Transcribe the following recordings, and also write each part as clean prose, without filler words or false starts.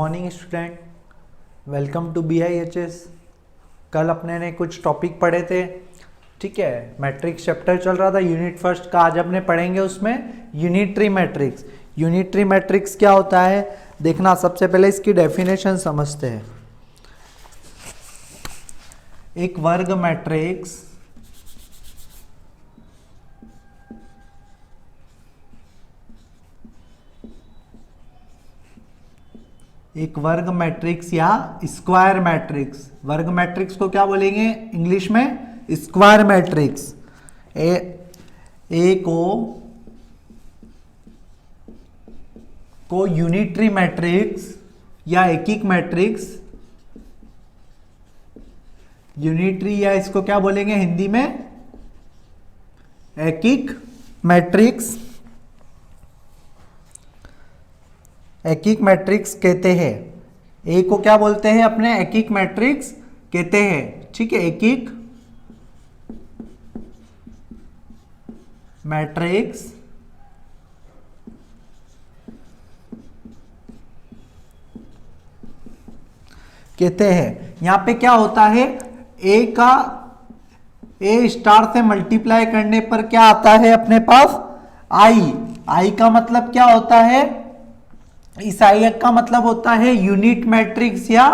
Morning student, welcome to BIHS। कल अपने ने कुछ टॉपिक पढ़े थे, ठीक है। मैट्रिक्स चैप्टर चल रहा था यूनिट फर्स्ट का। आज अपने पढ़ेंगे उसमें यूनिटरी मैट्रिक्स। यूनिटरी मैट्रिक्स क्या होता है देखना। सबसे पहले इसकी डेफिनेशन समझते हैं। एक वर्ग मैट्रिक्स या स्क्वायर मैट्रिक्स। वर्ग मैट्रिक्स को क्या बोलेंगे इंग्लिश में? Square matrix. ए को यूनिटरी मैट्रिक्स या एकिक मैट्रिक्स, यूनिटरी या इसको क्या बोलेंगे हिंदी में? एकिक मैट्रिक्स। एकिक मैट्रिक्स कहते हैं। ए को क्या बोलते हैं अपने? एकिक मैट्रिक्स कहते हैं, ठीक है। एकिक मैट्रिक्स कहते हैं। यहां पे क्या होता है? ए स्टार से मल्टीप्लाई करने पर क्या आता है अपने पास? आई का मतलब क्या होता है? इस आई का मतलब होता है यूनिट मैट्रिक्स या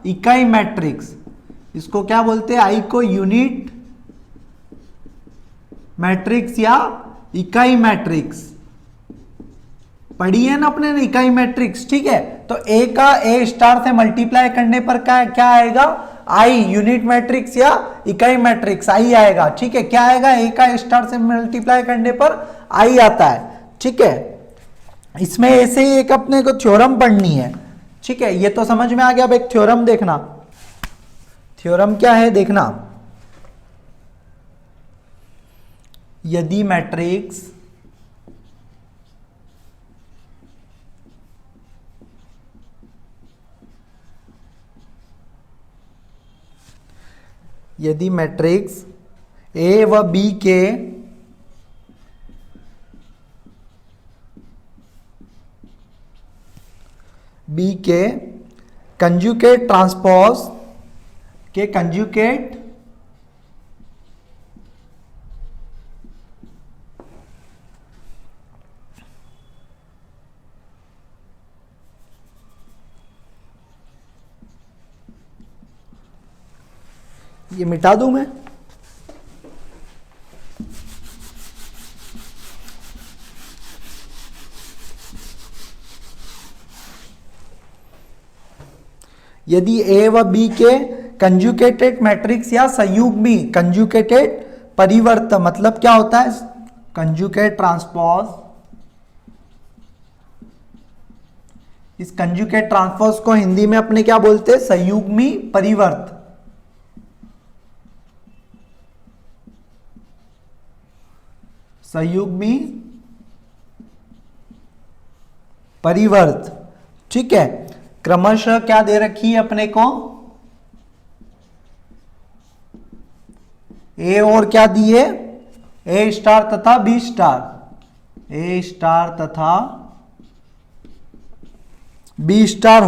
इकाई मैट्रिक्स। इसको क्या बोलते हैं? आई को यूनिट मैट्रिक्स या इकाई मैट्रिक्स। पढ़ी है ना अपने ने इकाई मैट्रिक्स, ठीक है। तो ए का ए स्टार से मल्टीप्लाई करने पर क्या आएगा? आई। यूनिट मैट्रिक्स या इकाई मैट्रिक्स आई आएगा, ठीक है। क्या आएगा? ए का स्टार से मल्टीप्लाई करने पर आई आता है, ठीक है। इसमें ऐसे ही एक अपने को थ्योरम पढ़नी है, ठीक है। ये तो समझ में आ गया। अब एक थ्योरम देखना। थ्योरम क्या है देखना। यदि मैट्रिक्स ए व बी के कंजुगेट ट्रांसपोज के कंजुगेट ये मिटा दूं मैं? यदि ए व बी के कंजुगेटेड मैट्रिक्स या संयुग्मी कंजुगेटेड परिवर्त, मतलब क्या होता है? Conjugate transpose. इस कंजुगेट ट्रांसपोज को हिंदी में अपने क्या बोलते हैं? संयुग्मी परिवर्त। संयुग्मी परिवर्त, ठीक है। क्रमशः क्या दे रखी है अपने को? ए और क्या दिए? ए स्टार तथा बी स्टार। ए स्टार तथा बी स्टार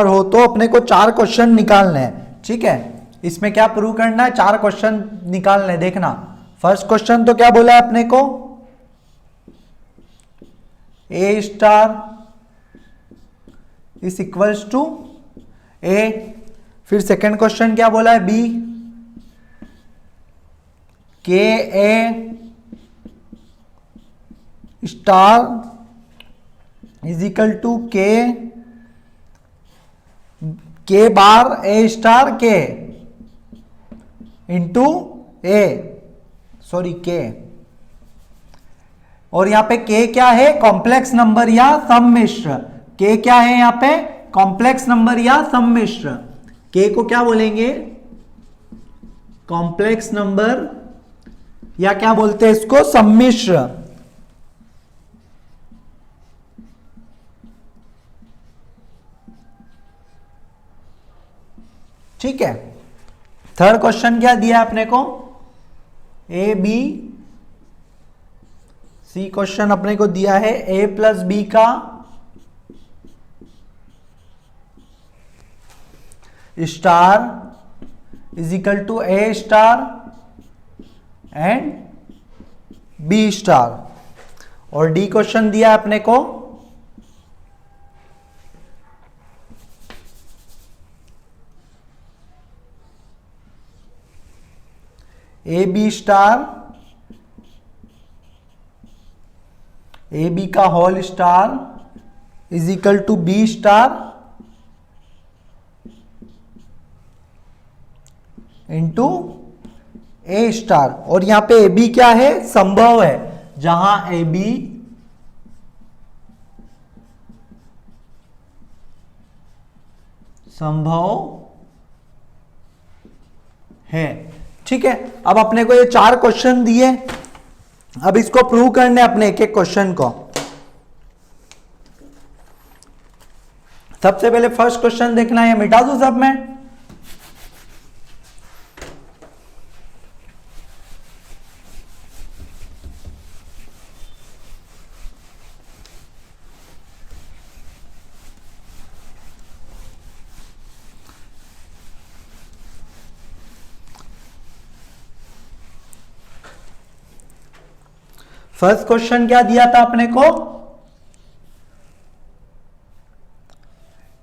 हो तो अपने को 4 क्वेश्चन निकालने हैं, ठीक है। इसमें क्या प्रूव करना है? 4 क्वेश्चन निकालने। देखना, फर्स्ट क्वेश्चन तो क्या बोला है अपने को? A star is equals to ए। फिर सेकंड क्वेश्चन क्या बोला है? बी के A star is equal to K bar A star के इंटू ए, सॉरी के। और यहां पे के क्या है? कॉम्प्लेक्स नंबर या सम्मिश्र। के क्या है यहां पे? कॉम्प्लेक्स नंबर या सम्मिश्र। के को क्या बोलेंगे? कॉम्प्लेक्स नंबर या क्या बोलते हैं इसको? सम्मिश्र, ठीक है। थर्ड क्वेश्चन क्या दिया अपने को? ए बी सी क्वेश्चन अपने को दिया है ए प्लस बी का star is equal to A star and B star, और डी क्वेश्चन दिया अपने को A B star, A B का whole star is equal to B star into A star, और यहां पे ए बी क्या है, संभव है, जहां ए बी संभव है। ठीक है, अब अपने को ये 4 क्वेश्चन दिए, अब इसको प्रूव करने अपने एक एक क्वेश्चन को। सबसे पहले फर्स्ट क्वेश्चन देखना है, मिटा दूं सब में। फर्स्ट क्वेश्चन क्या दिया था अपने को,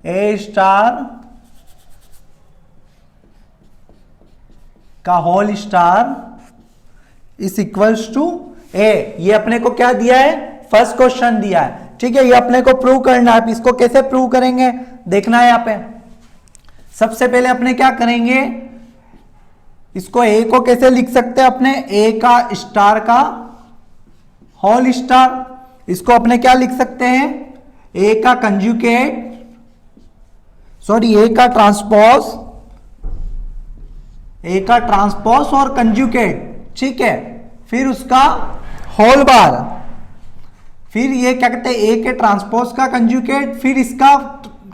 ए स्टार का whole star is equals to A, ये अपने को क्या दिया है, फर्स्ट क्वेश्चन दिया है। ठीक है, ये अपने को प्रूव करना है। इसको कैसे प्रूव करेंगे देखना है। यहां पे सबसे पहले अपने क्या करेंगे, इसको ए को कैसे लिख सकते हैं अपने, ए का स्टार का होल स्टार, इसको अपने क्या लिख सकते हैं, ए का कंजुगेट, सॉरी ए का ट्रांसपोज, ए का ट्रांसपोज और कंजुगेट। ठीक है, फिर उसका होल बार, फिर ये क्या कहते हैं, ए के ट्रांसपोज का कंजुगेट, फिर इसका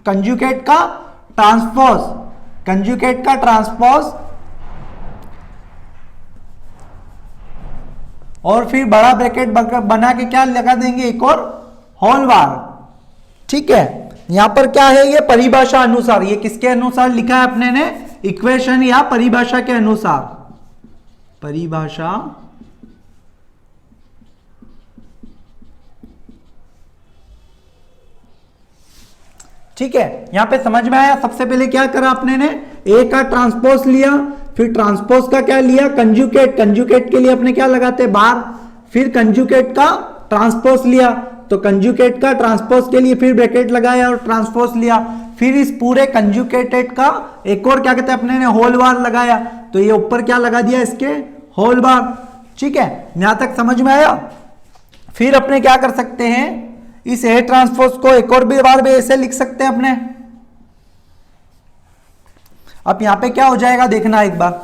कंजुगेट का ट्रांसपोज, कंजुगेट का ट्रांसपोज, और फिर बड़ा ब्रैकेट बना के क्या लगा देंगे, एक और होल बार। ठीक है, यहां पर क्या है, ये परिभाषा अनुसार, ये किसके अनुसार लिखा है अपने ने, इक्वेशन या परिभाषा के अनुसार, परिभाषा ठीक है। यहां पे समझ में आया। सबसे पहले क्या करा अपने ने, ए का ट्रांसपोज लिया, फिर ट्रांसपोज का क्या लिया, कंजुगेट, कंजुगेट के लिए अपने क्या लगाते बार, फिर कंजुगेट का ट्रांसपोज लिया, तो कंजुगेट का ट्रांसपोज के लिए फिर ब्रैकेट लगाया और ट्रांसपोज लिया, फिर इस पूरे कंजुगेटेड का एक और क्या कहते हैं अपने ने होल बार लगाया, तो ये ऊपर क्या लगा दिया इसके, होल बार। ठीक है, यहां तक समझ में आया। फिर अपने क्या कर सकते हैं, इस ए ट्रांसपोज को एक और बार भी ऐसे लिख सकते हैं अपने। अब यहां पे क्या हो जाएगा देखना एक बार,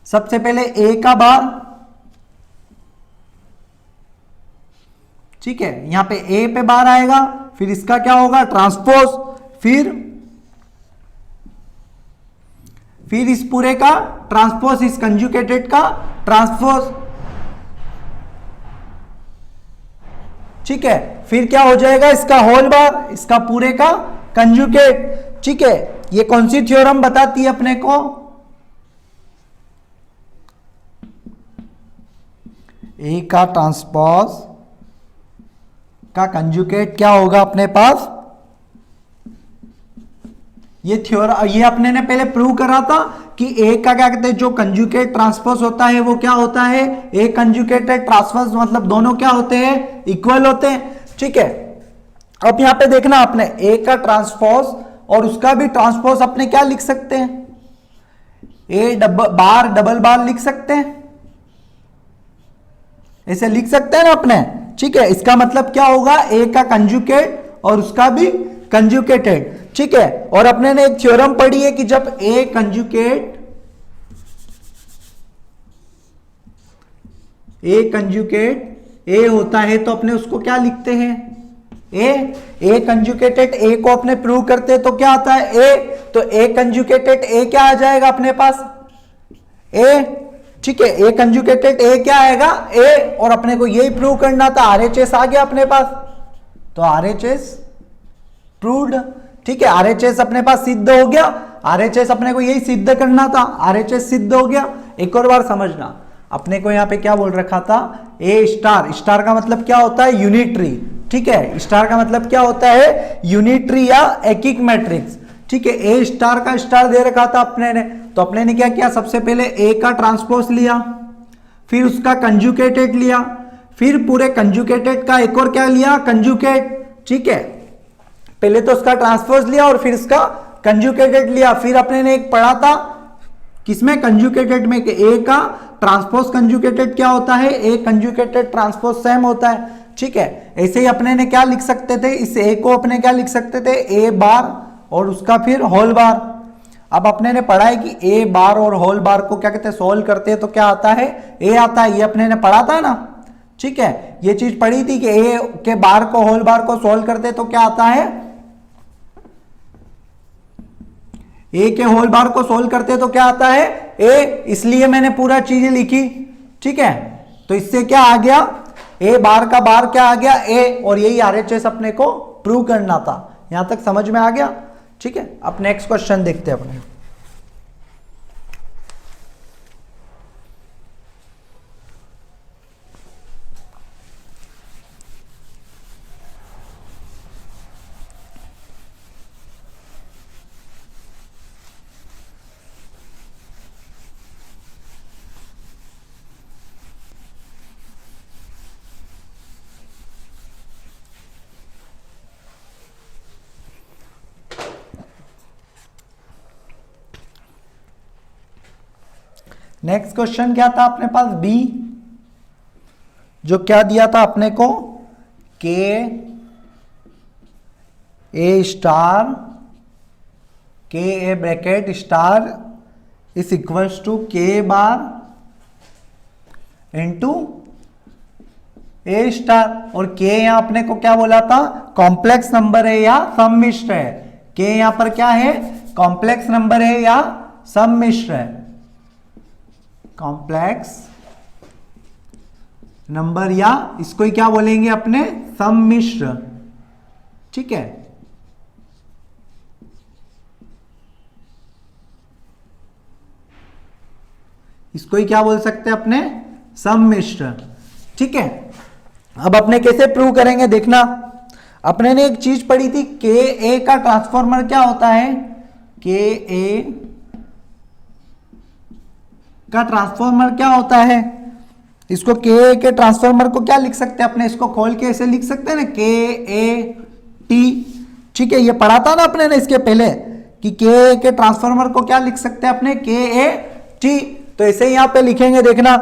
सबसे पहले ए का बार, ठीक है, यहां पे ए पे बार आएगा, फिर इसका क्या होगा ट्रांसपोज, फिर इस पूरे का ट्रांसपोज, इस कंजुगेटेड का ट्रांसपोज। ठीक है, फिर क्या हो जाएगा, इसका होल बार, इसका पूरे का कंजुगेट। ठीक है, ये कौन सी थ्योरम बताती है अपने को, ए का ट्रांसपोज का कंजुगेट क्या होगा अपने पास, ये थ्योरम, ये अपने ने पहले प्रूव करा था कि ए का क्या कहते हैं, जो कंजुगेट ट्रांसपोज होता है वो क्या होता है, ए कंजुगेटेड ट्रांसपोज, मतलब दोनों क्या होते हैं, इक्वल होते हैं। ठीक है, अब यहां पे देखना आपने ए का ट्रांसपोज और उसका भी ट्रांसपोज अपने क्या लिख सकते हैं, ए बार डबल बार लिख सकते हैं, ऐसे लिख सकते हैं ना अपने। ठीक है, इसका मतलब क्या होगा, ए का कंजुगेट और उसका भी कंजुगेटेड। ठीक है, और अपने ने एक थ्योरम पढ़ी है कि जब ए कंजुगेट, ए कंजुगेट ए होता है तो अपने उसको क्या लिखते हैं, ए कंजुगेटेड, ए को अपने प्रूव करते हैं तो क्या आता है ए, तो ए कंजुगेटेड ए क्या आ जाएगा अपने पास, ए। ठीक है, ए कंजुगेटेड ए क्या आएगा ए, और अपने को यही प्रूव करना था, आरएचएस आ गया अपने पास, तो आरएचएस प्रूव्ड। ठीक है, आरएचएस अपने पास सिद्ध हो गया, आरएचएस अपने को यही सिद्ध करना था, आरएचएस सिद्ध हो गया। एक और बार समझना, अपने को यहां पे क्या बोल रखा था, ए स्टार, स्टार का मतलब क्या होता है यूनिटरी। ठीक है, स्टार का मतलब क्या होता है यूनिटरी या एकिक मैट्रिक्स। ठीक है, ए स्टार का स्टार दे रखा था अपने ने, तो अपने ने क्या किया, सबसे पहले ए का ट्रांसपोज लिया, फिर उसका कंजुगेटेड लिया, फिर पूरे कंजुगेटेड का एक और क्या लिया कंजुगेट। ठीक है, पहले तो उसका ट्रांसपोज लिया और फिर इसका कंजुगेटेड लिया। फिर अपने ने एक पढ़ा था किसमें, कंजुगेटेड में, कि ए का ट्रांसपोज कंजुगेटेड क्या होता है, ए कंजुगेटेड ट्रांसपोज सेम होता है। ठीक है, ऐसे ही अपने ने क्या लिख सकते थे, इस ए को अपने क्या लिख सकते थे, ए बार और उसका फिर होल बार। अब अपने ने पढ़ा है कि ए बार और होल बार को क्या कहते हैं, सोल्व करते हैं तो क्या आता है, ए आता है, ये अपने ने पढ़ा था ना। ठीक है, ये चीज पढ़ी थी कि ए के बार को होल बार को सोल्व करते तो क्या आता है, ए के होल बार को सोल्व करते तो क्या आता है ए, इसलिए मैंने पूरा चीजें लिखी। ठीक है, तो इससे क्या आ गया, ए बार का बार क्या आ गया ए, और यही आरएचएस अपने को प्रूव करना था। यहां तक समझ में आ गया। ठीक है, अब नेक्स्ट क्वेश्चन देखते हैं अपने। नेक्स्ट क्वेश्चन क्या था अपने पास, बी, जो क्या दिया था अपने को, के A star, K A bracket star is equals to K bar into A star, और के यहां अपने को क्या बोला था, कॉम्प्लेक्स नंबर है या सम्मिश्र है। के यहां पर क्या है, कॉम्प्लेक्स नंबर है या सम्मिश्र है, कॉम्प्लेक्स नंबर या इसको ही क्या बोलेंगे अपने, सम्मिश्र। ठीक है, इसको ही क्या बोल सकते हैं अपने, सम्मिश्र। ठीक है, अब अपने कैसे प्रूव करेंगे देखना, अपने ने एक चीज पढ़ी थी, के ए का ट्रांसफॉर्मर क्या होता है, के ए का ट्रांसफॉर्मर क्या होता है, इसको के ट्रांसफॉर्मर को क्या लिख सकते हैं अपने, इसको खोल के ऐसे लिख सकते हैं ना, के ए टी। ठीक है, ये पढ़ा था ना अपने ने इसके पहले कि के ट्रांसफॉर्मर को क्या लिख सकते हैं अपने, के ए टी। तो ऐसे ही यहां पे लिखेंगे देखना,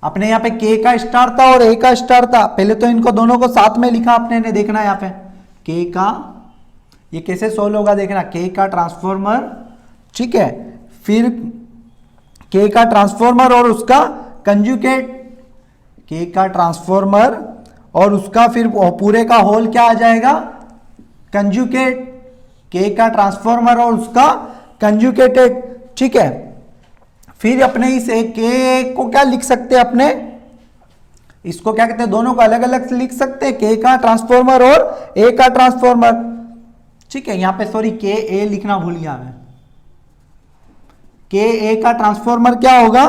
अपने यहां पे के का स्टार था और ए का स्टार था, पहले तो इनको दोनों को साथ में लिखा अपने ने, देखना यहां पे के का, ये कैसे सोल्व होगा देखना, के का ट्रांसफॉर्मर। ठीक है, फिर के का ट्रांसफॉर्मर और उसका कंजुगेट, के का ट्रांसफॉर्मर और उसका फिर पूरे का होल क्या आ जाएगा, कंजुगेट, के का ट्रांसफॉर्मर और उसका कंजुगेटेड। ठीक है, फिर अपने इस के को क्या लिख सकते हैं अपने, इसको क्या कहते हैं, दोनों को अलग अलग लिख सकते हैं, के का ट्रांसफॉर्मर और ए का ट्रांसफॉर्मर। ठीक है, यहां पे सॉरी के ए लिखना भूल गया मैं, के ए का ट्रांसफॉर्मर क्या होगा,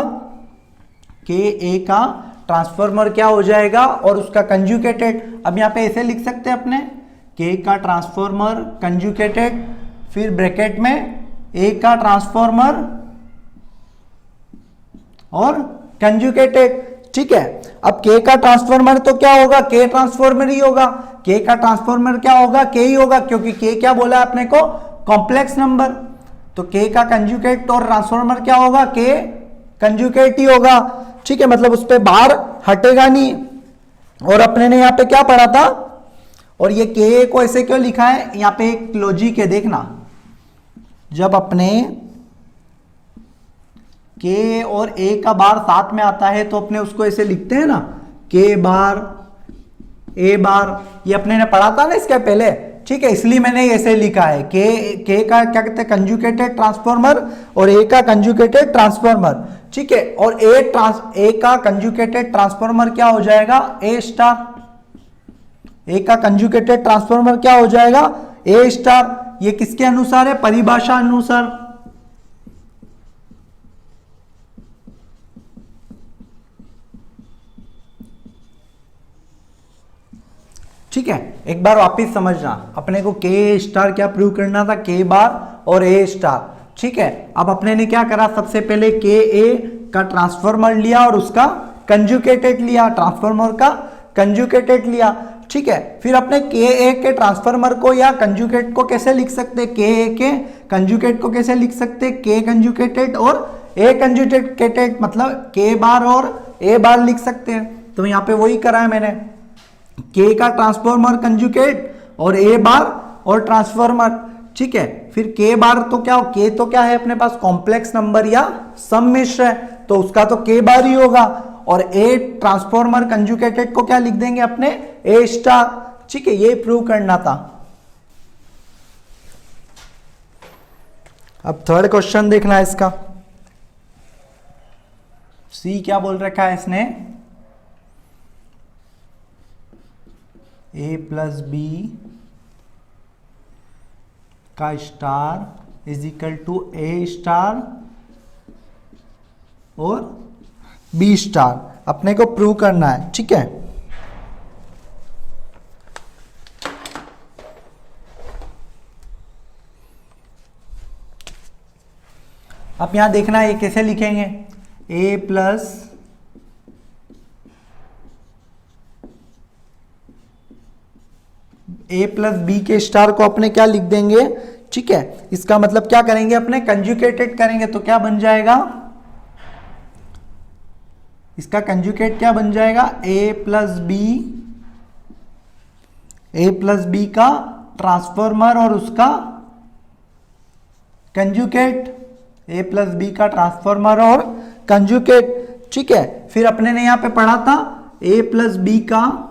के ए का ट्रांसफॉर्मर क्या हो जाएगा और उसका कंजुगेटेड। अब यहां पे ऐसे लिख सकते हैं अपने, के का ट्रांसफॉर्मर कंजुगेटेड, फिर ब्रैकेट में ए का ट्रांसफॉर्मर और कंजुगेटेड। ठीक है, अब के का ट्रांसफॉर्मर तो क्या होगा, के ट्रांसफॉर्मर ही होगा, के का ट्रांसफॉर्मर क्या होगा, के ही होगा, क्योंकि के क्या बोला है अपने को, कॉम्प्लेक्स नंबर। तो के का कंजुगेट और ट्रांसफॉर्मर क्या होगा, के कंजुगेट ही होगा। ठीक है, मतलब उस पर बार हटेगा नहीं। और अपने ने यहां पे क्या पढ़ा था, और ये के को ऐसे क्यों लिखा है, यहां पे एक लॉजिक है देखना, जब अपने के और ए का बार साथ में आता है तो अपने उसको ऐसे लिखते हैं ना, के बार ए बार, ये अपने ने पढ़ा था ना इसके पहले, ठीक है, इसलिए मैंने ऐसे लिखा है के का क्या कहते हैं कंजुगेटेड ट्रांसफॉर्मर और ए का कंजुगेटेड ट्रांसफॉर्मर, ठीक है। और ए का कंजुगेटेड ट्रांसफॉर्मर क्या हो जाएगा ए स्टार, ए का कंजुगेटेड ट्रांसफॉर्मर क्या हो जाएगा ए स्टार। ये किसके अनुसार है, परिभाषा अनुसार। ठीक है, एक बार वापिस समझना, अपने को के स्टार क्या प्रूव करना था, के बार और ए स्टार, ठीक है। अब अपने ने क्या करा, सबसे पहले के ए का ट्रांसफॉर्मर लिया और उसका कंजुगेटेड लिया, ट्रांसफॉर्मर का कंजुगेटेड लिया, ठीक है। फिर अपने के ए के ट्रांसफॉर्मर को या कंजुगेट को कैसे लिख सकते, के ए के कंजुगेट को कैसे लिख सकते, के कंजुगेटेड और ए कंजुगेटेड, मतलब के बार और ए बार लिख सकते हैं। तो यहाँ पे वही करा है मैंने, के का ट्रांसफॉर्मर कंजुगेट और ए बार और ट्रांसफॉर्मर, ठीक है। फिर के बार तो क्या, के तो क्या है अपने पास कॉम्प्लेक्स नंबर या सम्मिश्र है, तो उसका तो के बार ही होगा। और ए ट्रांसफॉर्मर कंजुगेटेड को क्या लिख देंगे अपने ए स्टार, ठीक है। ये प्रूव करना था। अब थर्ड क्वेश्चन देखना है इसका, सी क्या बोल रखा है इसने, ए प्लस बी का star is equal to A star और बी स्टार, अपने को प्रूव करना है, ठीक है। अब यहां देखना है ये कैसे लिखेंगे, ए प्लस बी के स्टार को अपने क्या लिख देंगे, ठीक है। इसका मतलब क्या करेंगे अपने कंजुगेटेड करेंगे, तो क्या बन जाएगा, इसका कंजुगेट क्या बन जाएगा ए प्लस बी का ट्रांसफॉर्मर और उसका कंजुगेट, ए प्लस बी का ट्रांसफॉर्मर और कंजुगेट, ठीक है। फिर अपने ने यहां पे पढ़ा था ए प्लस बी का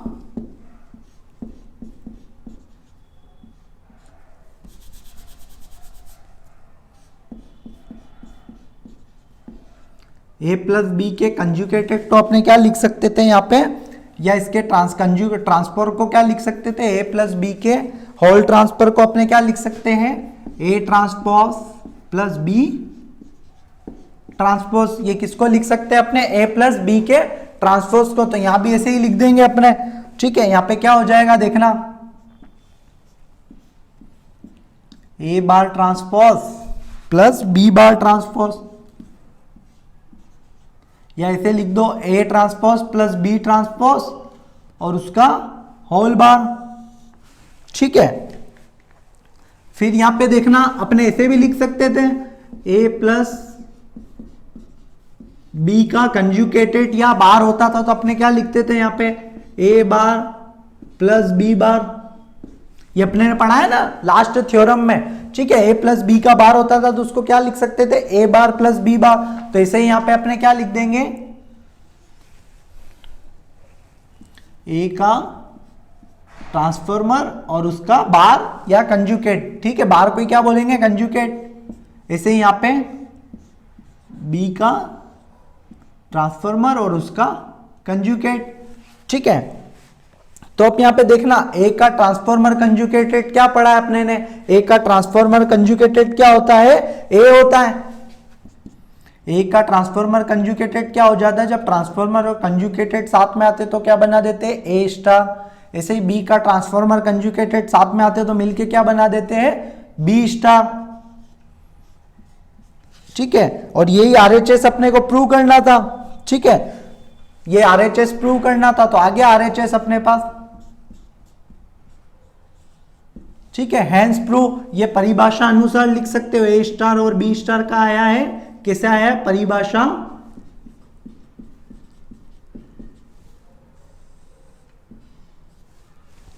ए प्लस बी के कंजुगेटेड तो अपने क्या लिख सकते थे यहाँ पे, या इसके ट्रांसफर को क्या लिख सकते थे, ए प्लस बी के होल ट्रांसफर को अपने क्या लिख सकते हैं, A transpose plus B transpose. ये किसको लिख सकते हैं अपने, ए प्लस बी के ट्रांसपोज को, तो यहां भी ऐसे ही लिख देंगे अपने, ठीक है। यहां पे क्या हो जाएगा देखना, A bar transpose plus B bar transpose, या इसे लिख दो A transpose plus B transpose और उसका होल बार, ठीक है। फिर यहां पे देखना अपने ऐसे भी लिख सकते थे, ए प्लस बी का कंजुगेटेड या बार होता था तो अपने क्या लिखते थे यहां पे, ए बार प्लस बी बार, ये अपने ने पढ़ा है ना लास्ट थ्योरम में, ठीक है। ए प्लस बी का बार होता था तो उसको क्या लिख सकते थे, ए बार प्लस बी बार, तो ऐसे ही यहां पे अपने क्या लिख देंगे, ए का ट्रांसफॉर्मर और उसका बार या कंजुगेट, ठीक है। बार को ही क्या बोलेंगे कंजुगेट, ऐसे ही यहां पे बी का ट्रांसफॉर्मर और उसका कंजुगेट, ठीक है। तो अब यहां पे देखना ए का ट्रांसफॉर्मर कंजुगेटेड क्या पढ़ा है अपने ने, ए का ट्रांसफॉर्मर कंजुगेटेड क्या होता है, ए होता है। ए का ट्रांसफॉर्मर कंजुगेटेड क्या हो जाता है, जब ट्रांसफॉर्मर और कंजुगेटेड साथ में आते तो क्या बना देते हैं, ए स्टार। ऐसे ही बी का ट्रांसफॉर्मर कंजुगेटेड साथ में आते तो मिलके क्या बना देते हैं, बी स्टार, ठीक है। और यही आरएचएस अपने को प्रूव करना था, ठीक है। ये आरएचएस प्रूव करना था, तो आगे आरएचएस अपने पास, ठीक है। हैंस प्रूव, ये परिभाषा अनुसार लिख सकते हो, ए स्टार और बी स्टार का आया है, कैसे आया है, परिभाषा,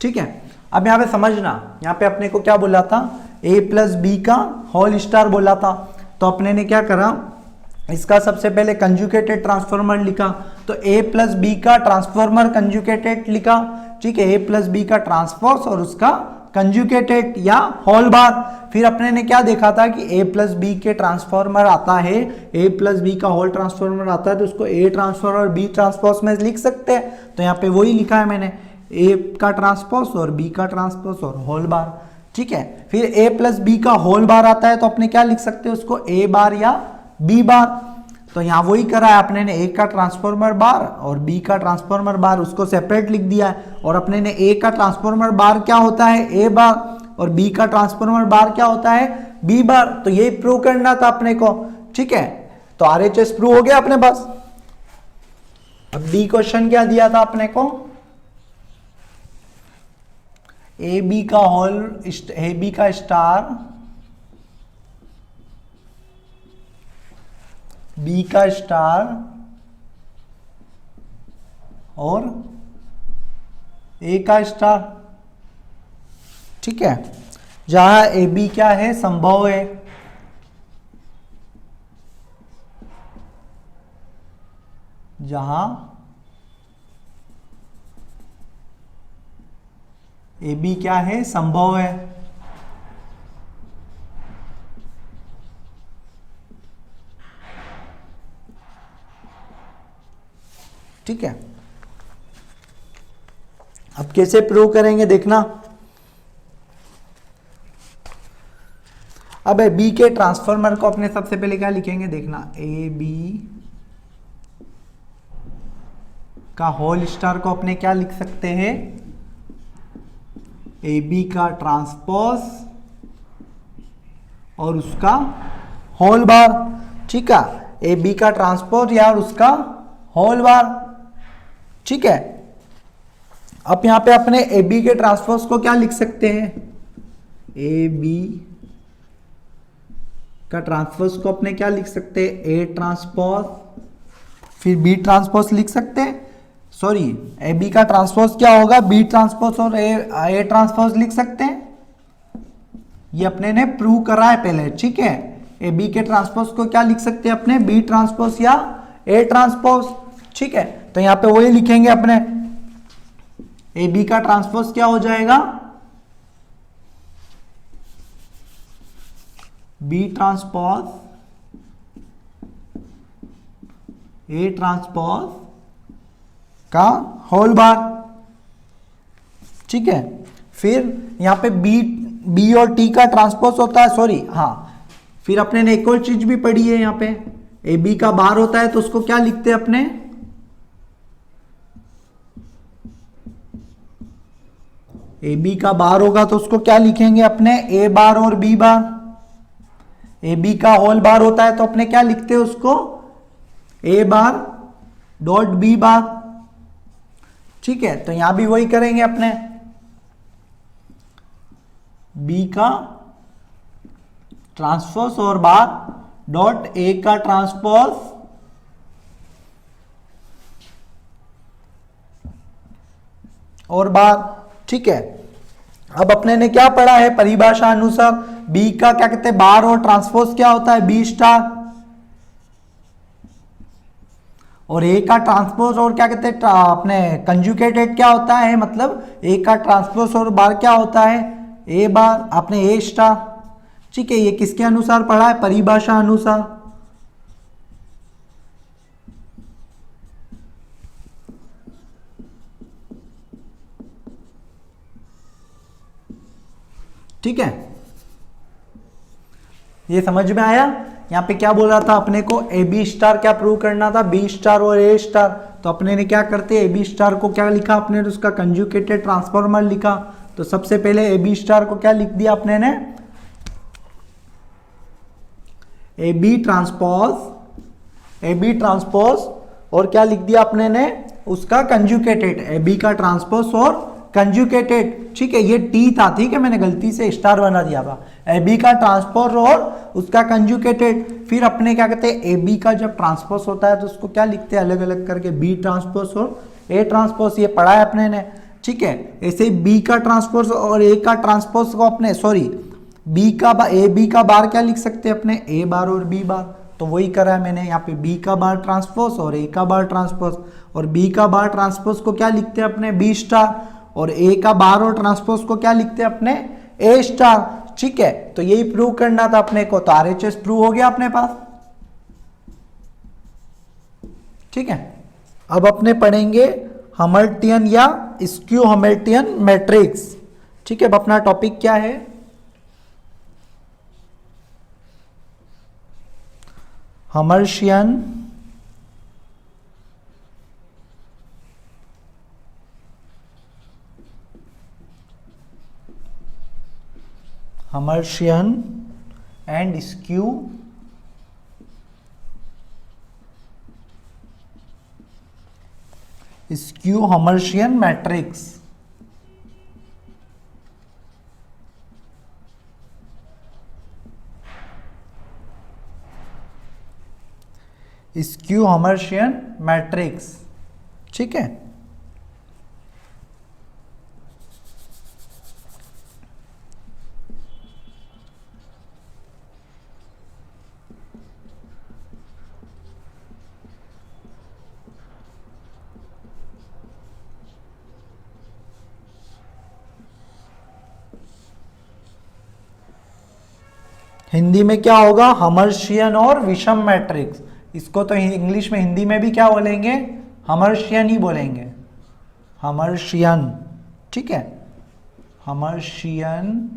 ठीक है। अब यहां पे समझना, यहां पे अपने को क्या बोला था, ए प्लस बी का होल स्टार बोला था, तो अपने ने क्या करा, इसका सबसे पहले कंजुगेटेड ट्रांसफॉर्मर लिखा, तो ए प्लस बी का ट्रांसफॉर्मर कंजुगेटेड लिखा, ठीक है। ए प्लस बी का ट्रांसपोज और उसका कंजुगेटेड या होल बार। फिर अपने ने क्या देखा था कि a प्लस बी के ट्रांसफॉर्मर आता है, a प्लस बी का होल ट्रांसफॉर्मर आता है तो उसको a ट्रांसफॉर्मर और b ट्रांसपोज में लिख सकते हैं। तो यहाँ पे वही लिखा है मैंने, a का ट्रांसपोज और b का ट्रांसपोज और होल बार। ठीक है, फिर a प्लस बी का होल बार आता है तो अपने क्या लिख सकते हैं उसको, a बार या b बार। तो यहाँ वही करा है अपने ने, a का ट्रांसफॉर्मर बार और b का ट्रांसफॉर्मर बार, उसको सेपरेट लिख दिया है। और अपने ने a का ट्रांसफॉर्मर बार क्या होता है, a बार, और b का ट्रांसफॉर्मर बार क्या होता है, b बार। तो यही प्रूव करना था अपने को। ठीक है, तो RHS प्रूव हो गया अपने पास। अब डी क्वेश्चन क्या दिया था अपने को, AB का होल, AB का स्टार, B का स्टार और A का स्टार। ठीक है, जहां AB क्या है, संभव है, जहां AB क्या है, संभव है। ठीक है, अब कैसे प्रूव करेंगे देखना। अब बी के ट्रांसफॉर्मर को अपने सबसे पहले क्या लिखेंगे देखना, ए बी का होल स्टार को अपने क्या लिख सकते हैं, ए बी का ट्रांसपोज और उसका होल बार। ठीक है, ए बी का ट्रांसपोज या उसका होल बार। ठीक है, अब यहां पे अपने ए बी के ट्रांसपोज को क्या लिख सकते हैं, ए बी का ट्रांसपोज को अपने क्या लिख सकते हैं, ए ट्रांसपोज, फिर बी ट्रांसपोज लिख सकते हैं। सॉरी, ए बी का ट्रांसपोज क्या होगा, बी ट्रांसपोज और ए ट्रांसपोज लिख सकते हैं। ये अपने ने प्रूव करा है पहले। ठीक है, ए बी के ट्रांसपोज को क्या लिख सकते हैं अपने, बी ट्रांसपोज या ए ट्रांसपोज। ठीक है, तो यहां पे वही लिखेंगे अपने, ए बी का ट्रांसपोज क्या हो जाएगा, बी ट्रांसपोज ए ट्रांसपोज का होल बार। ठीक है, फिर यहां पे बी और टी का ट्रांसपोज होता है, सॉरी हाँ, फिर अपने ने एक और चीज भी पढ़ी है, यहां पे ए बी का बार होता है तो उसको क्या लिखते हैं अपने, ए बी का बार होगा तो उसको क्या लिखेंगे अपने, ए बार और बी बार। ए बी का होल बार होता है तो अपने क्या लिखते हैं उसको, ए बार डॉट बी बार। ठीक है, तो यहां भी वही करेंगे अपने, बी का ट्रांसपोज और बार डॉट ए का ट्रांसपोज और बार। ठीक है, अब अपने ने क्या पढ़ा है, परिभाषा अनुसार बी का क्या कहते हैं, बार और ट्रांसपोज क्या होता है, बी स्टार, और ए का ट्रांसपोज और क्या कहते हैं अपने कंजुगेटेड क्या होता है, मतलब ए का ट्रांसपोज और बार क्या होता है, ए बार, अपने ए स्टार। ठीक है, ये किसके अनुसार पढ़ा है, परिभाषा अनुसार। ठीक है, ये समझ में आया। यहां पे क्या बोल रहा था अपने को, ए बी स्टार क्या प्रूव करना था, बी स्टार और ए स्टार। तो अपने ने क्या करते, ए बी स्टार को क्या लिखा अपने ने, उसका कंजुगेटेड ट्रांसफॉर्मर लिखा। तो सबसे पहले ए बी स्टार को क्या लिख दिया अपने ने, ए बी ट्रांसपोज और क्या लिख दिया अपने ने, उसका कंजुगेटेड, ए बी का ट्रांसपोज और कंजुगेटेड। ठीक है, ये टी था, ठीक है, मैंने गलती से स्टार बना दिया था, ए बी का ट्रांसपोज और उसका कंजुगेटेड। फिर अपने क्या कहते हैं, ए बी का जब ट्रांसपोज होता है तो उसको क्या लिखते हैं अलग अलग करके, बी ट्रांसपोज और ए ट्रांसपोज, ये पढ़ा है अपने ने। ठीक है, ऐसे बी का ट्रांसपोज और ए का ट्रांसपोज को अपने, सॉरी ए बी का बार क्या लिख सकते हैं अपने, ए बार और बी बार। तो वही करा है मैंने, यहाँ पे बी का बार ट्रांसपोज और ए का बार ट्रांसपोज, और बी का बार ट्रांसपोज को क्या लिखते हैं अपने, बी स्टार, और ए का बार और ट्रांसपोज को क्या लिखते हैं अपने, ए स्टार। ठीक है, तो यही प्रूव करना था अपने को, तो आरएचएस प्रूव हो गया अपने पास। ठीक है, अब अपने पढ़ेंगे हैमिल्टनियन या स्क्यू हैमिल्टनियन मैट्रिक्स। ठीक है, अब अपना टॉपिक क्या है, Hamiltonian and skew Hamiltonian matrix. Skew Hamiltonian matrix. ठीक है, हिंदी में क्या होगा, हैमिल्टनियन और विषम मैट्रिक्स। इसको तो इंग्लिश में, हिंदी में भी क्या बोलेंगे, हैमिल्टनियन ही बोलेंगे, हैमिल्टनियन। ठीक है, हैमिल्टनियन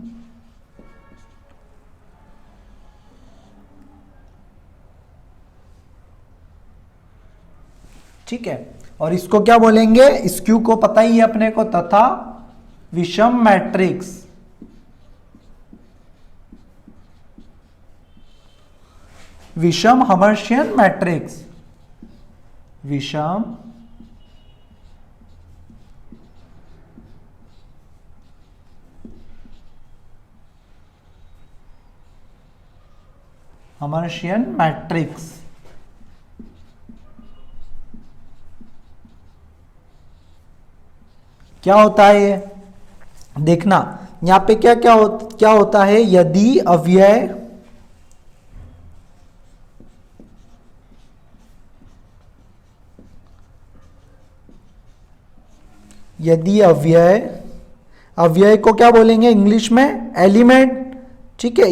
ठीक है, और इसको क्या बोलेंगे, स्क्यू को पता ही है अपने को, तथा विषम मैट्रिक्स। विषम हैमिल्टनियन मैट्रिक्स, विषम हैमिल्टनियन मैट्रिक्स। क्या होता है ये, देखना यहां पे क्या होता है, यदि अव्यय अव्यय को क्या बोलेंगे इंग्लिश में, एलिमेंट। ठीक है,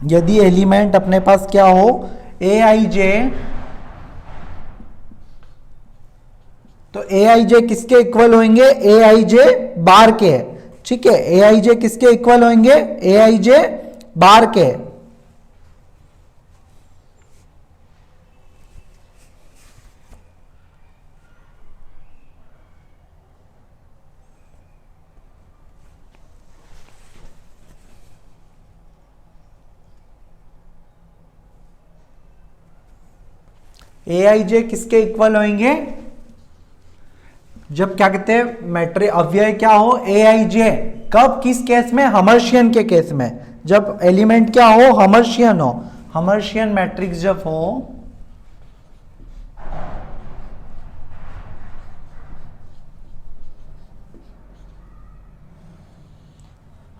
यदि एलिमेंट अपने पास क्या हो, ए आई जे, तो ए आई जे किसके इक्वल होंगे, ए आई जे बार के। ठीक है, ए आई जे किसके इक्वल होंगे, ए आई जे बार के। ए आई जे किसके इक्वल होंगे, जब क्या कहते हैं मैट्रिक्स अव्यय क्या हो, ए आई जे, कब, किस केस में, हैमिल्टनियन के केस में, जब एलिमेंट क्या हो, हैमिल्टनियन हो, हैमिल्टनियन मैट्रिक्स जब हो,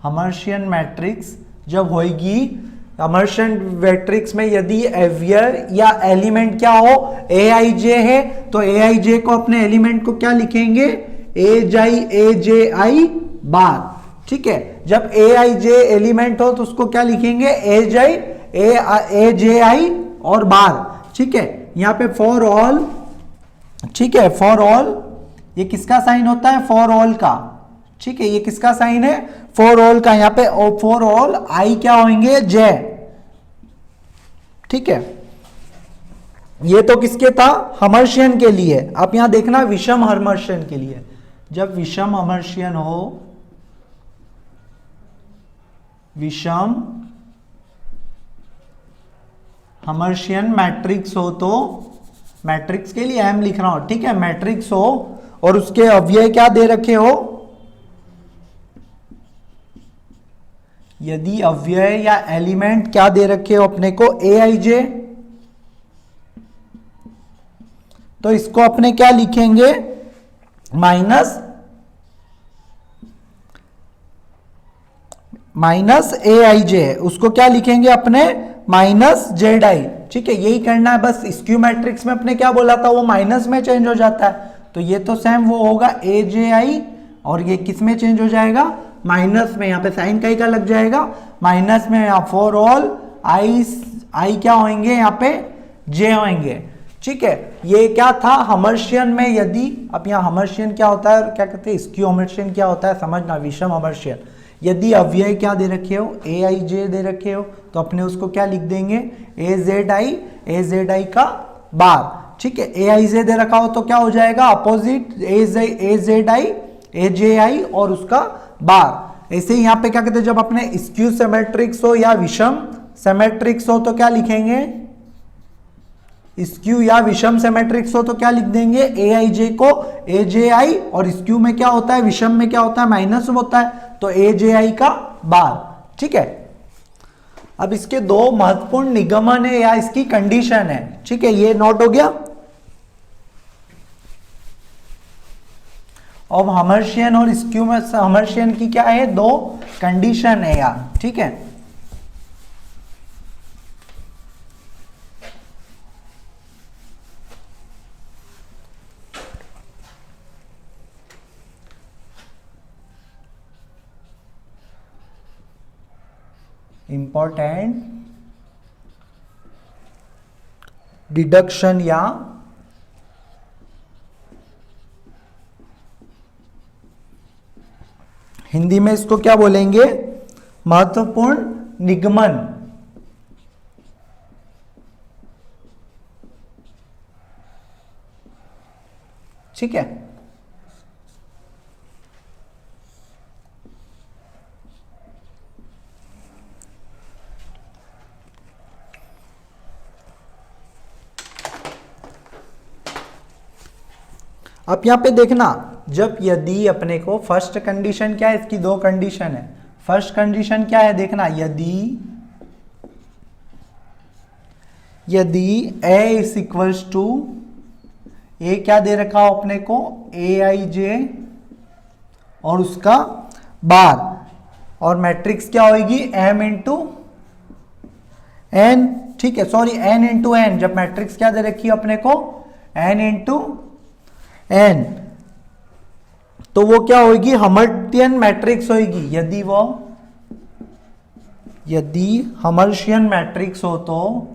हैमिल्टनियन मैट्रिक्स जब होगी, हैमिल्टनियन मैट्रिक्स में यदि अव्यय या एलिमेंट क्या हो, ए आई जे है, तो ए आई जे को अपने एलिमेंट को क्या लिखेंगे, ए जे आई बार। ठीक है, जब ए आई जे एलिमेंट हो तो उसको क्या लिखेंगे, ए जे आई और बार। ठीक है, यहां पे फॉर ऑल, ठीक है, फॉर ऑल ये किसका साइन होता है, फॉर ऑल का। ठीक है, ये किसका साइन है, फॉर ऑल का। यहां पे फॉर ऑल आई क्या होंगे, जे। ठीक है, ये तो किसके था, हैमिल्टनियन के लिए। आप यहां देखना विषम हैमिल्टनियन के लिए, जब विषम हैमिल्टनियन हो, विषम हैमिल्टनियन मैट्रिक्स हो, तो मैट्रिक्स के लिए एम लिख रहा हूं। ठीक है, मैट्रिक्स हो और उसके अव्यय क्या दे रखे हो, यदि अव्यय या एलिमेंट क्या दे रखे हो अपने को, ए आई जे, तो इसको अपने क्या लिखेंगे, माइनस माइनस ए आई जे है, उसको क्या लिखेंगे अपने माइनस जेड आई। ठीक है, यही करना है बस। स्क्यू मैट्रिक्स में अपने क्या बोला था, वो माइनस में चेंज हो जाता है, तो ये तो सेम वो होगा ए जे आई, और ये किस में चेंज हो जाएगा, माइनस में। यहाँ पे साइन कई का लग जाएगा माइनस में। यहाँ फॉर ऑल आई क्या होंगे, यहाँ पे जे होंगे। ठीक है, ये क्या था हमर्शियन में, यदि अब यहाँ हमर्शियन क्या होता है और क्या कहते हैं स्क्यू हमर्शियन क्या होता है समझना, विषम हमर्शियन। यदि अव्यय क्या दे रखे हो, ए आई जे दे रखे हो, तो अपने उसको क्या लिख देंगे, ए जेड आई का बार। ठीक है, ए आई जे दे रखा हो तो क्या हो जाएगा अपोजिट, ए जेड आई ए जे आई और उसका बार। ऐसे ही यहाँ पे क्या कहते हैं, जब अपने स्क्यू सिमेट्रिक्स हो या विषम सिमेट्रिक्स हो तो क्या लिखेंगे, स्क्यू या विषम सिमेट्रिक्स हो तो क्या लिख देंगे, ए आई जे को ए जे आई, और स्क्यू में क्या होता है, विषम में क्या होता है, माइनस होता है, तो ए जे आई का बार। ठीक है, अब इसके दो महत्वपूर्ण निगमन है या इसकी कंडीशन है। ठीक है, ये नोट हो गया। अब हमर्शियन और स्क्यू में हमर्शियन की क्या है, दो कंडीशन है यार। ठीक है, इंपॉर्टेंट डिडक्शन या हिंदी में इसको क्या बोलेंगे, महत्वपूर्ण निगमन। ठीक है, अब यहां पे देखना, जब यदि अपने को फर्स्ट कंडीशन क्या है, इसकी दो कंडीशन है। फर्स्ट कंडीशन क्या है देखना, यदि a इज इक्वल्स टू, ए क्या दे रखा हो अपने को, ए आई जे और उसका बार, और मैट्रिक्स क्या होगी m इंटू एन। ठीक है, सॉरी n इंटू एन, जब मैट्रिक्स क्या दे रखी है अपने को, n इंटू एन, तो वो क्या होगी, हमर्शियन मैट्रिक्स होगी। यदि हमर्शियन मैट्रिक्स हो तो,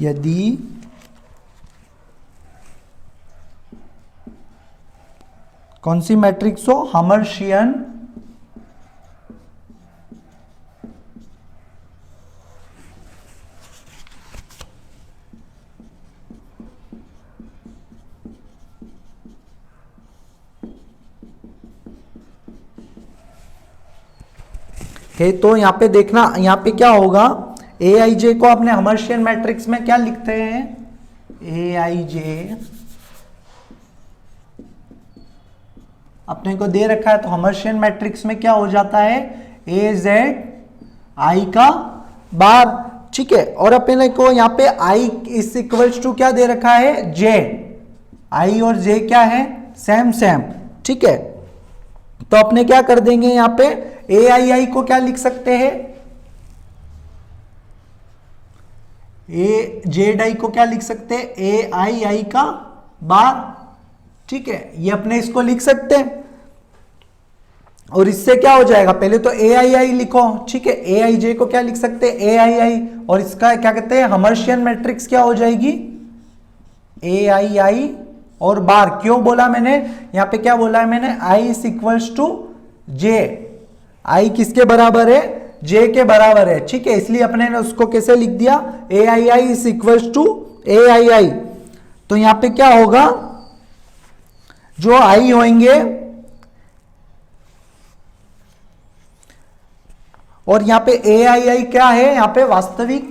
यदि कौन सी मैट्रिक्स हो, हमर्शियन है, तो यहां पे देखना, यहां पे क्या होगा, ए आई जे को अपने हमर्शियन मैट्रिक्स में क्या लिखते हैं, ए आई जे अपने को दे रखा है, तो हमर्शियन मैट्रिक्स में क्या हो जाता है, ए जेड आई का बार। ठीक है, और अपने को यहाँ पे आई इज इक्वल्स टू क्या दे रखा है, जे। आई और जे क्या है, सेम। ठीक है, तो अपने क्या कर देंगे, यहाँ पे ए आई को क्या लिख सकते हैं, ए जेड आई को क्या लिख सकते हैं, ए आई का बार। ठीक है, ये अपने इसको लिख सकते हैं, और इससे क्या हो जाएगा, पहले तो ए आई लिखो। ठीक है, ए आई जे को क्या लिख सकते हैं, ए आई, और इसका क्या कहते हैं, हमर्शियन मैट्रिक्स क्या हो जाएगी, ए आई और बार। क्यों बोला मैंने, यहां पे क्या बोला है मैंने, आई इज इक्वल्स टू जे। आई किसके बराबर है, जे के बराबर है। ठीक है, इसलिए अपने ने उसको कैसे लिख दिया, ए I is equals to A आई। तो यहां पे क्या होगा, जो आई होंगे, और यहां पे ए आई क्या है, यहां पे वास्तविक,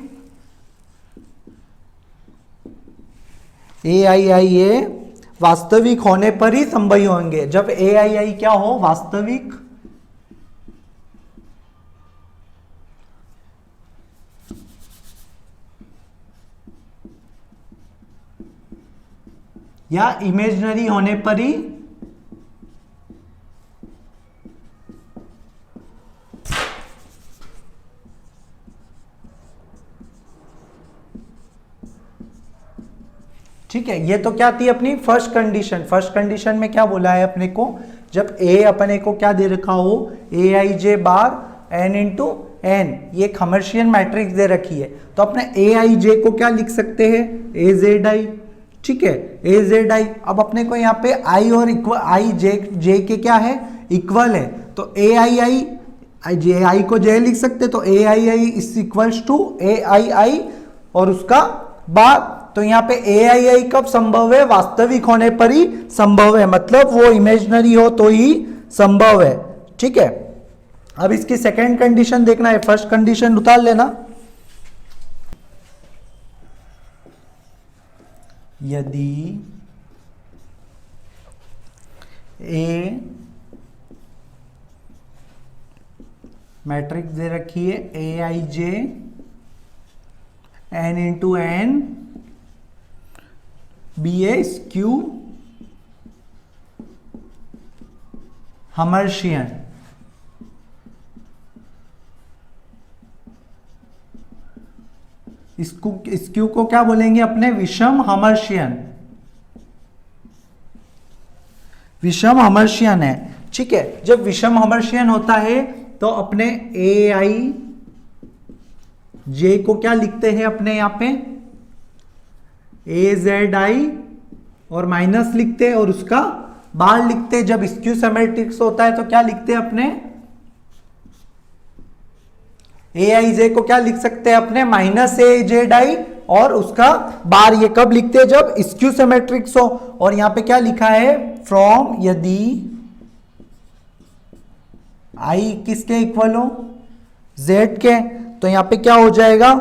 ए आई ये वास्तविक होने पर ही संभव होंगे। जब ए आई क्या हो, वास्तविक या इमेजिनरी होने पर ही ठीक है, ये तो क्या थी अपनी फर्स्ट कंडीशन। फर्स्ट कंडीशन में क्या बोला है अपने को, जब ए अपने को क्या दे रखा हो, ए I J bar N into N, ये एक हर्मिशियन मैट्रिक्स दे रखी है, तो अपने ए आई जे को क्या लिख सकते हैं, ए जेड आई। ठीक है, ए जेड आई। अब अपने को यहाँ पे आई और इक्वल आई जे के क्या है, इक्वल है, तो ए आई आई जे आई को जे लिख सकते, तो ए I I is equals to A I आई और उसका बाद। तो यहाँ पे ए आई आई कब संभव है, वास्तविक होने पर ही संभव है, मतलब वो इमेजिनरी हो तो ही संभव है। ठीक है, अब इसकी सेकेंड कंडीशन देखना है, फर्स्ट कंडीशन उतार लेना। यदि ए मैट्रिक्स दे रखी है A I J N into N B A skew Hermitian, skew को क्या बोलेंगे अपने, विषम हर्मिशियन, विषम हर्मिशियन है। ठीक है, जब विषम हर्मिशियन होता है तो अपने ए आई जे को क्या लिखते हैं अपने यहां पे, ए जेड आई और माइनस लिखते हैं और उसका बार लिखते हैं। जब स्क्यू सिमेट्रिक्स होता है तो क्या लिखते हैं अपने, ए आई जे को क्या लिख सकते हैं अपने, माइनस ए जेड आई और उसका बार। ये कब लिखते हैं, जब स्क्यू सिमेट्रिक्स हो। और यहां पे क्या लिखा है, फ्रॉम यदि आई किसके इक्वल हो, जेड के, तो यहां पे क्या हो जाएगा,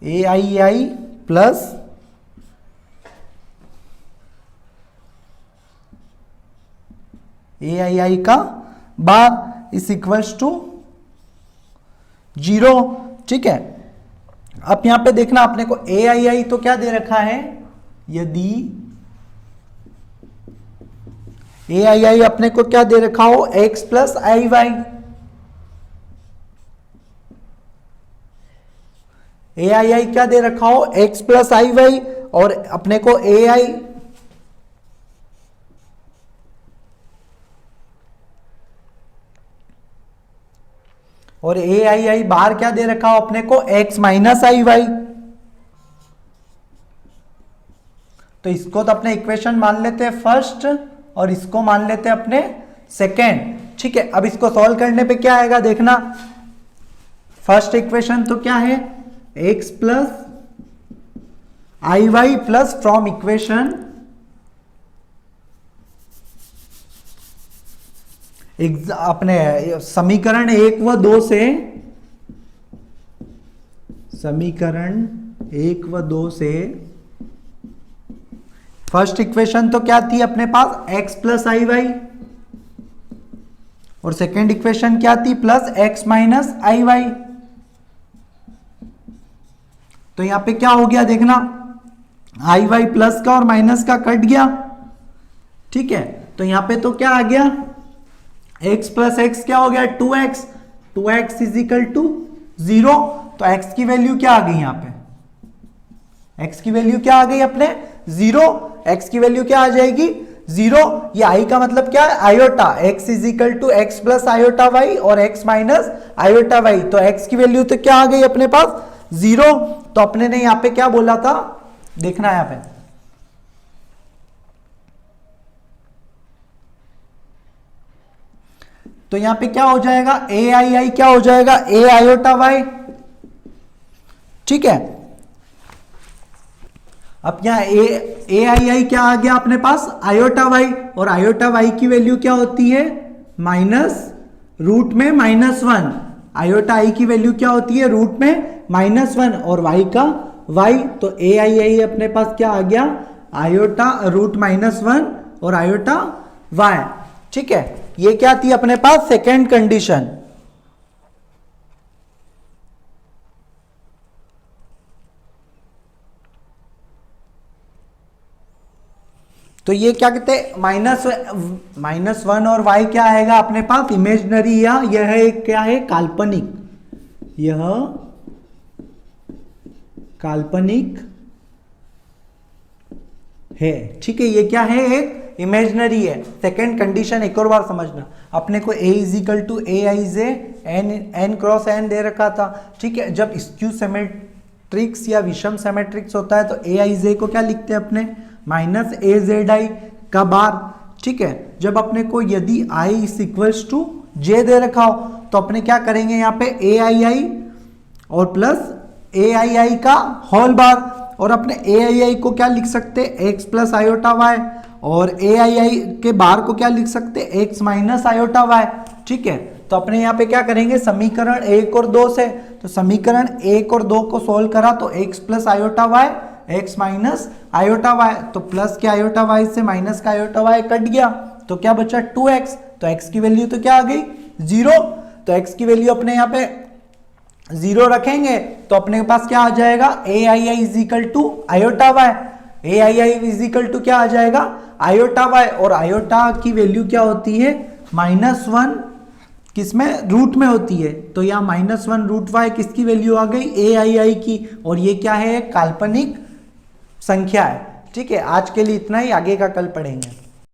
ए आई प्लस ए आई का बार इज इक्वल्स टू 0। ठीक है, अब यहां पे देखना अपने को ए आई तो क्या दे रखा है, यदि ए आई अपने को क्या दे रखा हो, x plus I Y. A आई क्या दे रखा हो, x प्लस आई वाई, और अपने को ए आई और ए आई बाहर क्या दे रखा हो अपने को, x माइनस आई वाई। तो इसको तो अपने इक्वेशन मान लेते हैं फर्स्ट और इसको मान लेते हैं अपने सेकेंड। ठीक है, अब इसको सॉल्व करने पे क्या आएगा देखना, फर्स्ट इक्वेशन तो क्या है, x plus I Y plus from equation अपने समीकरण 1 व 2 से, समीकरण 1 व 2 से फर्स्ट इक्वेशन तो क्या थी अपने पास, x प्लस आई वाई, और सेकेंड इक्वेशन क्या थी, प्लस x माइनस आई वाई। तो यहां पे क्या हो गया देखना, आई वाई प्लस का और माइनस का कट गया। ठीक है, तो यहां पे तो क्या आ गया, x प्लस एक्स क्या हो गया, 2x, 2x is equal to 0। तो x की वैल्यू क्या आ गई, यहां पे x की वैल्यू क्या आ गई अपने 0, x की वैल्यू क्या आ जाएगी 0। ये i का मतलब क्या है, iota, x is equal to X plus iota Y और x माइनस आयोटा वाई। तो x की वैल्यू तो क्या आ गई अपने पास 0। तो अपने ने यहां पे क्या बोला था, देखना है यहां पे, तो यहां पे क्या हो जाएगा, ए आई क्या हो जाएगा, ए आयोटा वाई। ठीक है, अब यहां ए आई क्या आ गया अपने पास, आयोटा वाई, और आयोटा वाई की वैल्यू क्या होती है, माइनस रूट में -1। आयोटा आई की वैल्यू क्या होती है, रूट में -1 और वाई का वाई। तो ए आई अपने पास क्या आ गया, आयोटा रूट -1 और आयोटा वाई। ठीक है, ये क्या थी अपने पास सेकेंड कंडीशन। तो ये क्या कहते हैं, -1 और y क्या आएगा अपने पास, इमेजिनरी, या यह एक क्या है, काल्पनिक, यह काल्पनिक है। ठीक है, ये क्या है, एक इमेजिनरी है। सेकेंड कंडीशन एक और बार समझना, अपने को A equal to A I J N cross N दे रखा था। ठीक है, जब स्क्यू सिमेट्रिक्स या विषम सिमेट्रिक्स होता है तो ए आई जे को क्या लिखते हैं अपने, माइनस ए जेड आई का बार। ठीक है, जब अपने को यदि आई इज इक्वल्स टू जे दे रखा हो तो अपने क्या करेंगे, यहाँ पे ए आई आई और प्लस ए आई आई का होल बार, और अपने ए आई आई को क्या लिख सकते हैं, एक्स प्लस आयोटा वाई, और ए आई आई के बार को क्या लिख सकते हैं, एक्स माइनस आयोटा वाई। ठीक है, तो अपने यहाँ पे क्या करेंगे, समीकरण 1 और 2 से, तो समीकरण 1 और 2 को सोल्व करा तो X plus iota Y, X minus iota Y, तो प्लस के आयोटा वाई से माइनस का आयोटा वाई कट गया, तो क्या बचा 2x, तो x की वैल्यू तो क्या आ गई 0, तो x की वैल्यू अपने यहाँ पे 0 रखेंगे तो अपने के पास क्या आ जाएगा, A I I is equal to iota Y, A I I is equal to क्या आ जाएगा, आयोटा वाई, और आयोटा की वैल्यू क्या होती है, -1 किसमें, रूट में होती है, तो यहाँ -1 रूट वाई किसकी वैल्यू आ गई, ए आई आई की, और ये क्या है, काल्पनिक संख्या है। ठीक है, आज के लिए इतना ही, आगे का कल पढ़ेंगे।